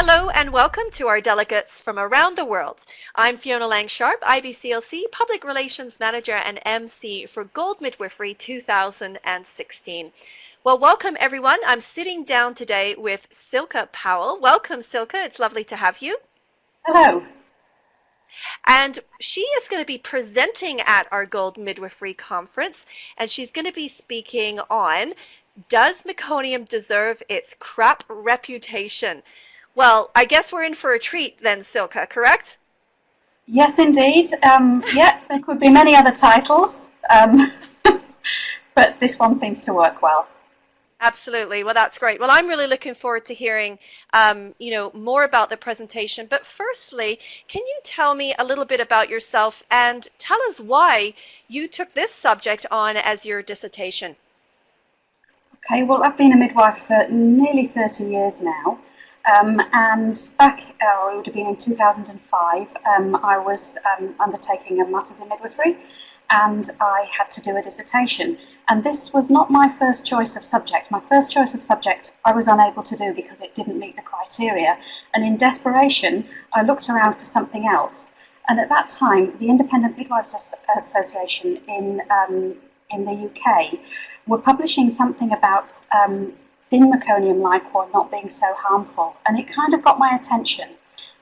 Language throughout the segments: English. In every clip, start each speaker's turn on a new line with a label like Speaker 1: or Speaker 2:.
Speaker 1: Hello and welcome to our delegates from around the world. I'm Fiona Lang-Sharp, IBCLC Public Relations Manager and MC for Gold Midwifery 2016. Well, welcome everyone. I'm sitting down today with Silke Powell. Welcome, Silke. It's lovely to have you.
Speaker 2: Hello.
Speaker 1: And she is going to be presenting at our Gold Midwifery Conference, and she's going to be speaking on, does meconium deserve its crap reputation? Well, I guess we're in for a treat then, Silke, correct?
Speaker 2: Yes, indeed. Yeah, there could be many other titles, but this one seems to work well.
Speaker 1: Absolutely. Well, that's great. Well, I'm really looking forward to hearing, more about the presentation. But firstly, can you tell me a little bit about yourself and tell us why you took this subject on as your dissertation?
Speaker 2: Okay, well, I've been a midwife for nearly 30 years now. And back, it would have been in 2005, I was undertaking a Master's in Midwifery, and I had to do a dissertation. And this was not my first choice of subject. My first choice of subject I was unable to do because it didn't meet the criteria. And in desperation, I looked around for something else. And at that time, the Independent Midwives Association in the UK were publishing something about thin meconium liquor not being so harmful, and it kind of got my attention,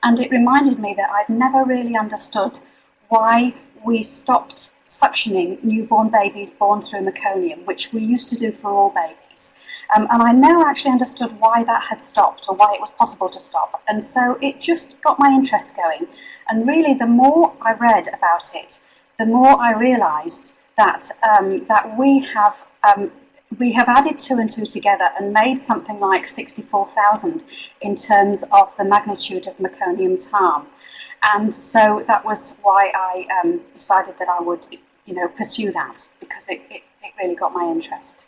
Speaker 2: and it reminded me that I'd never really understood why we stopped suctioning newborn babies born through meconium, which we used to do for all babies, and I never actually understood why that had stopped or why it was possible to stop, and so it just got my interest going. And really, the more I read about it, the more I realised that we have added two and two together and made something like 64,000 in terms of the magnitude of meconium's harm. And so that was why I decided that I would, pursue that, because it really got my interest.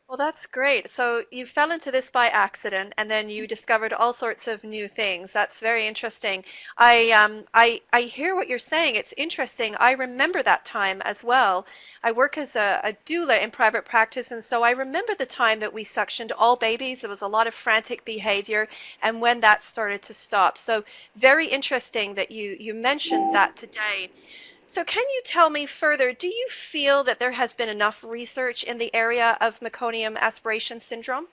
Speaker 1: Well, that's great. So you fell into this by accident, and then you discovered all sorts of new things. That's very interesting. I hear what you're saying. It's interesting. I remember that time as well. I work as a doula in private practice, and so I remember the time that we suctioned all babies. There was a lot of frantic behavior, and when that started to stop. So very interesting that you mentioned that today. So can you tell me further, do you feel that there has been enough research in the area of meconium aspiration syndrome?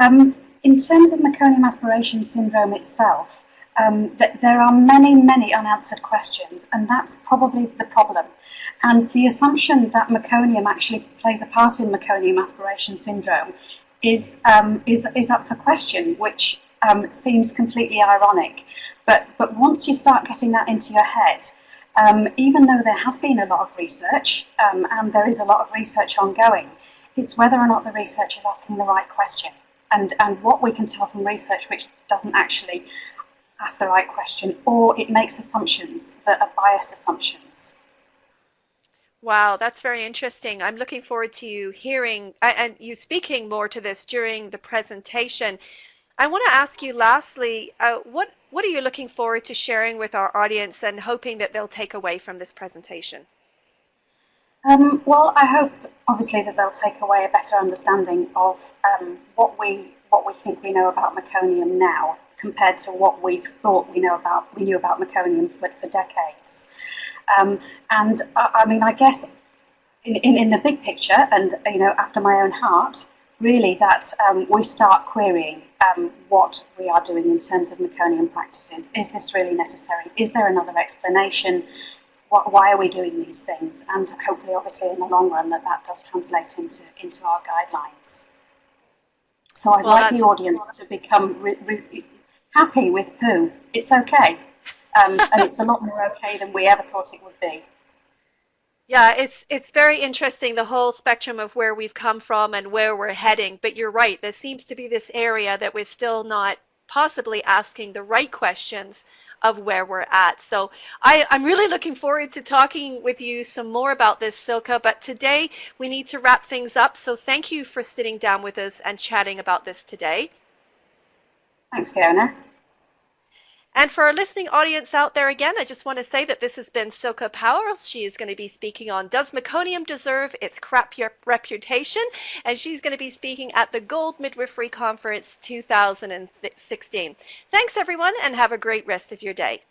Speaker 2: In terms of meconium aspiration syndrome itself, there are many, many unanswered questions, and that's probably the problem. And the assumption that meconium actually plays a part in meconium aspiration syndrome is up for question, which seems completely ironic. But once you start getting that into your head, even though there has been a lot of research, and there is a lot of research ongoing, it's whether or not the research is asking the right question. And what we can tell from research which doesn't actually ask the right question, or it makes assumptions that are biased assumptions.
Speaker 1: Wow, that's very interesting. I'm looking forward to you hearing and you speaking more to this during the presentation. I want to ask you lastly, what are you looking forward to sharing with our audience and hoping that they'll take away from this presentation?
Speaker 2: Well, I hope, obviously, that they'll take away a better understanding of what we think we know about meconium now, compared to what we thought we knew about meconium for decades. And I mean, I guess in the big picture, and after my own heart, really that we start querying what we are doing in terms of meconium practices. Is this really necessary? Is there another explanation? Why are we doing these things? And hopefully, obviously, in the long run, that does translate into our guidelines. So I'd like the audience to become happy with poo. It's okay. And it's a lot more okay than we ever thought it would be.
Speaker 1: Yeah, it's very interesting, the whole spectrum of where we've come from and where we're heading. But you're right, there seems to be this area that we're still not possibly asking the right questions of where we're at. So I'm really looking forward to talking with you some more about this, Silke, but today we need to wrap things up. So thank you for sitting down with us and chatting about this today.
Speaker 2: Thanks, Fiona.
Speaker 1: And for our listening audience out there again, I just want to say that this has been Silke Powell. She is going to be speaking on Does Meconium Deserve Its Crap Reputation? And she's going to be speaking at the Gold Midwifery Conference 2016. Thanks, everyone, and have a great rest of your day.